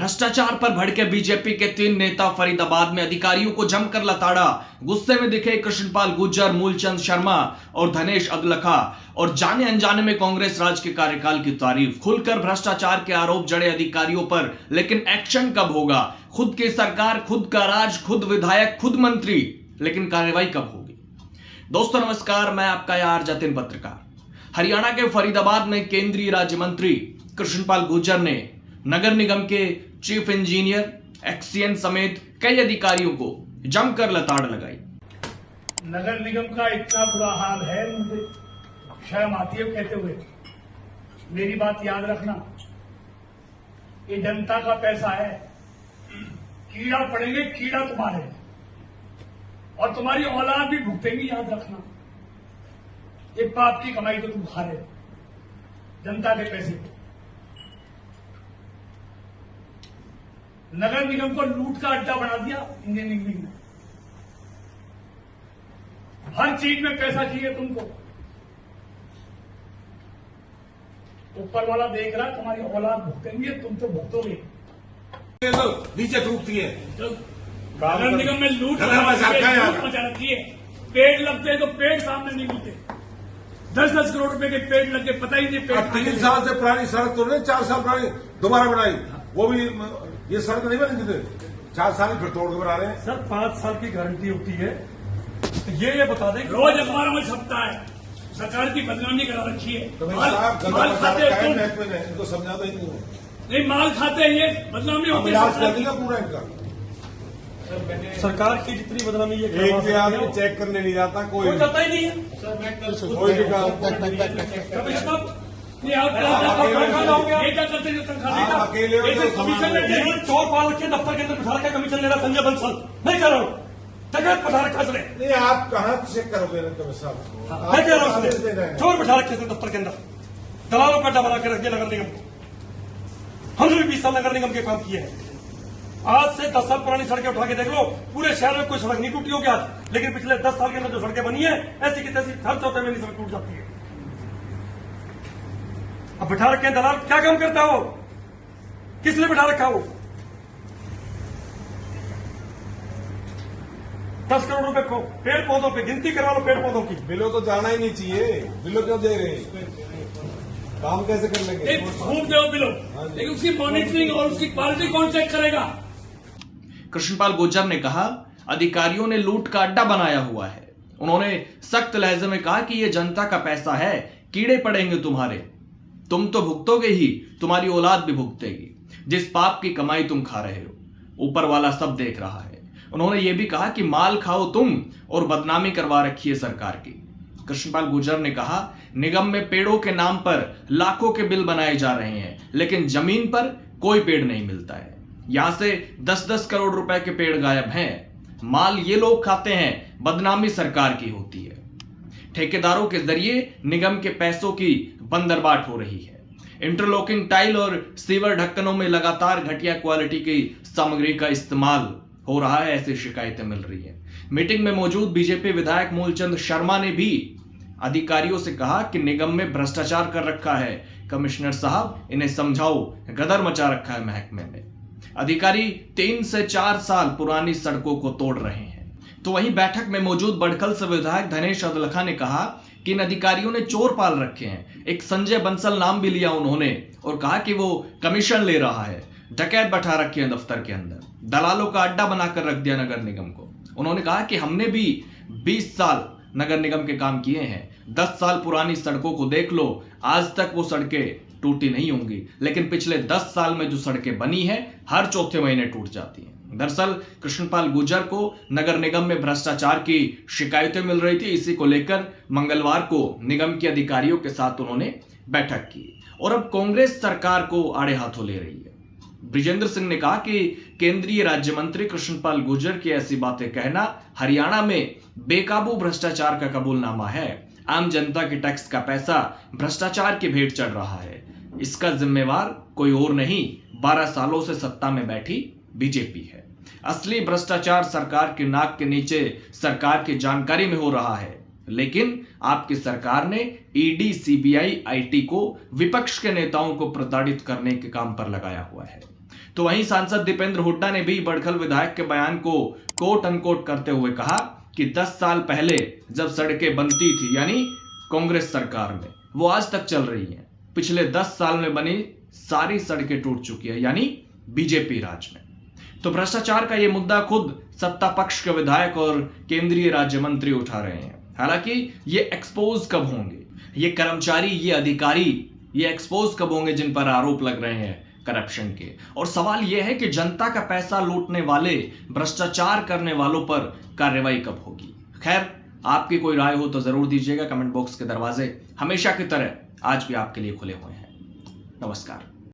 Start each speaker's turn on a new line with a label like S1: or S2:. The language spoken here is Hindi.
S1: भ्रष्टाचार पर भड़के बीजेपी के 3 नेता फरीदाबाद में अधिकारियों को जमकर लताड़ा। गुस्से में दिखे कृष्णपाल गुर्जर, मूलचंद शर्मा और धनेश अदलखा और जाने अनजाने में कांग्रेस राज के कार्यकाल की तारीफ। खुलकर भ्रष्टाचार के आरोप जड़े अधिकारियों पर, लेकिन एक्शन कब होगा? खुद की सरकार, खुद का राज, खुद विधायक, खुद मंत्री, लेकिन कार्रवाई कब होगी? दोस्तों नमस्कार, मैं आपका यार जतिन पत्रकार। हरियाणा के फरीदाबाद में केंद्रीय राज्य मंत्री कृष्णपाल गुर्जर ने नगर निगम के चीफ इंजीनियर, एक्सीएन समेत कई अधिकारियों को जमकर लताड़ लगाई।
S2: नगर निगम का इतना बुरा हाल है, मुझे शर्म आती है कहते हुए। मेरी बात याद रखना, ये जनता का पैसा है। कीड़ा पड़ेंगे, कीड़ा तुम्हारे, और तुम्हारी औलाद भी भुगतेंगी, याद रखना। ये पाप की कमाई तो तुम खा रहे हो, जनता के पैसे को। नगर निगम को लूट का अड्डा बना दिया इंजीनियरिंग में। हर चीज में पैसा चाहिए तुमको। ऊपर वाला देख रहा, तुम्हारी औलाद भुगतेंगे, तुम तो भुगतोगे।
S3: नीचे टूटती है।
S2: नगर निगम में लूट मचा रखी है। पेड़ लगते तो पेड़ सामने नहीं मिलते। 10-10 करोड़ रुपए के पेड़ लग के पता ही नहीं। पेड़
S3: 3 साल से पुरानी सड़क तो नहीं, 4 साल पुरानी दोबारा बनाई, वो भी ये सड़क नहीं बनी थी। 4 साल फिर तोड़ के बना रहे हैं।
S4: सर 5 साल की गारंटी होती है। ये बता दें,
S2: रोज अखबारों में छपता है, सरकार की बदनामी करा रखी है।
S3: तो
S2: माल खाते हो तुम।
S3: इनको समझाता ही
S2: नहीं, माल खाते हैं, ये बदनामी होती है
S3: पूरा इनका।
S4: सरकार की जितनी बदनामी ये
S3: एक भी आदमी चेक करने नहीं जाता, कोई
S4: जाता ही नहीं है।
S3: कोई भी काम।
S2: नहीं, आप ये क्या करते हैं? तनख्वाह
S3: अकेले हो तो
S2: कमीशन में
S4: चोर पाल रखे दफ्तर के अंदर बिठा के कमीशन ले रहा संजय बंसल। नहीं कर रहा हूँ, जगह बिठा रखा इसने।
S3: नहीं, आप कहाँ चेक करोगे कमिश्नर साहब?
S4: मैं कह रहा हूँ उसने चोर बिठा रखे थे दफ्तर के अंदर, दलालों का अड्डा बना के रख दिया नगर निगम को। हमने भी 20 साल नगर निगम के काम किए हैं। आज से 10 साल पुरानी सड़कें उठा के देख लो, पूरे शहर में कोई सड़क नहीं टूटी होगी आज, लेकिन पिछले 10 साल के अंदर जो सड़कें बनी है, ऐसी की तैसी हर चौथे में सड़क टूट जाती है। अब बिठा रखे दलाल, क्या काम करता हो? किस लिए बिठा रखा हो? 10 करोड़ रुपए को पेड़ पौधों पे गिनती करवा लो, पेड़ पौधों की।
S3: बिलो तो जाना ही नहीं चाहिए। बिलो क्यों दे रहे हैं? काम कैसे कर लेंगे?
S2: खूब दो बिलो, लेकिन उसकी मॉनिटरिंग और उसकी क्वालिटी कौन चेक करेगा?
S1: कृष्णपाल गुर्जर ने कहा, अधिकारियों ने लूट का अड्डा बनाया हुआ है। उन्होंने सख्त लहजे में कहा कि यह जनता का पैसा है, कीड़े पड़ेंगे तुम्हारे, तुम तो भुगतोगे ही, तुम्हारी औलाद भी भुगतेगी। जिस पाप की कमाई तुम खा रहे हो, ऊपर वाला सब देख रहा है। उन्होंने यह भी कहा कि माल खाओ तुम और बदनामी करवा रखी है सरकार की। कृष्णपाल गुर्जर ने कहा, निगम में पेड़ों के नाम पर लाखों के बिल बनाए जा रहे हैं, लेकिन जमीन पर कोई पेड़ नहीं मिलता है। यहां से 10-10 करोड़ रुपए के पेड़ गायब हैं। माल ये लोग खाते हैं, बदनामी सरकार की होती है। ठेकेदारों के जरिए निगम के पैसों की बंदरबाट हो रही है। इंटरलॉकिंग टाइल और सीवर ढक्कनों में लगातार घटिया क्वालिटी की सामग्री का इस्तेमाल हो रहा है, ऐसी शिकायतें मिल रही है। मीटिंग में मौजूद बीजेपी विधायक मूलचंद शर्मा ने भी अधिकारियों से कहा कि निगम में भ्रष्टाचार कर रखा है, कमिश्नर साहब इन्हें समझाओ, गदर मचा रखा है महकमे में। अधिकारी 3 से 4 साल पुरानी सड़कों को तोड़ रहे हैं। तो वहीं बैठक में मौजूद बड़खल से विधायक धनेश अदलखा ने कहा कि इन अधिकारियों ने चोर पाल रखे हैं। एक संजय बंसल नाम भी लिया उन्होंने और कहा कि वो कमीशन ले रहा है, डकैत बैठा रखे हैं दफ्तर के अंदर, दलालों का अड्डा बनाकर रख दिया नगर निगम को। उन्होंने कहा कि हमने भी 20 साल नगर निगम के काम किए हैं, 10 साल पुरानी सड़कों को देख लो, आज तक वो सड़कें टूटी नहीं होंगी, लेकिन पिछले 10 साल में जो सड़कें बनी हैं, हर चौथे महीने टूट जाती हैं। दरअसल कृष्णपाल गुर्जर को नगर निगम में भ्रष्टाचार की शिकायतें मिल रही थी। इसी को लेकर मंगलवार को निगम के अधिकारियों के साथ उन्होंने बैठक की और अब कांग्रेस सरकार को आड़े हाथों ले रही है। ब्रिजेंद्र सिंह ने कहा कि केंद्रीय राज्य मंत्री कृष्णपाल गुर्जर की ऐसी बातें कहना हरियाणा में बेकाबू भ्रष्टाचार का कबूलनामा है। आम जनता के टैक्स का पैसा भ्रष्टाचार की भेंट चढ़ रहा है। इसका जिम्मेवार कोई और नहीं, 12 सालों से सत्ता में बैठी बीजेपी है। असली भ्रष्टाचार सरकार के नाक के नीचे सरकार की जानकारी में हो रहा है, लेकिन आपकी सरकार ने ईडी, सीबीआई, आईटी को विपक्ष के नेताओं को प्रताड़ित करने के काम पर लगाया हुआ है। तो वहीं सांसद दीपेंद्र हुड्डा ने भी बड़खल विधायक के बयान को कोट अनकोट करते हुए कहा कि 10 साल पहले जब सड़कें बनती थी यानी कांग्रेस सरकार में, वो आज तक चल रही हैं। पिछले 10 साल में बनी सारी सड़कें टूट चुकी है यानी बीजेपी राज में। तो भ्रष्टाचार का यह मुद्दा खुद सत्ता पक्ष के विधायक और केंद्रीय राज्य मंत्री उठा रहे हैं। हालांकि ये एक्सपोज कब होंगे, ये कर्मचारी, ये अधिकारी ये एक्सपोज कब होंगे जिन पर आरोप लग रहे हैं करप्शन के। और सवाल यह है कि जनता का पैसा लूटने वाले, भ्रष्टाचार करने वालों पर कार्रवाई कब होगी। खैर, आपकी कोई राय हो तो जरूर दीजिएगा। कमेंट बॉक्स के दरवाजे हमेशा की तरह आज भी आपके लिए खुले हुए हैं। नमस्कार।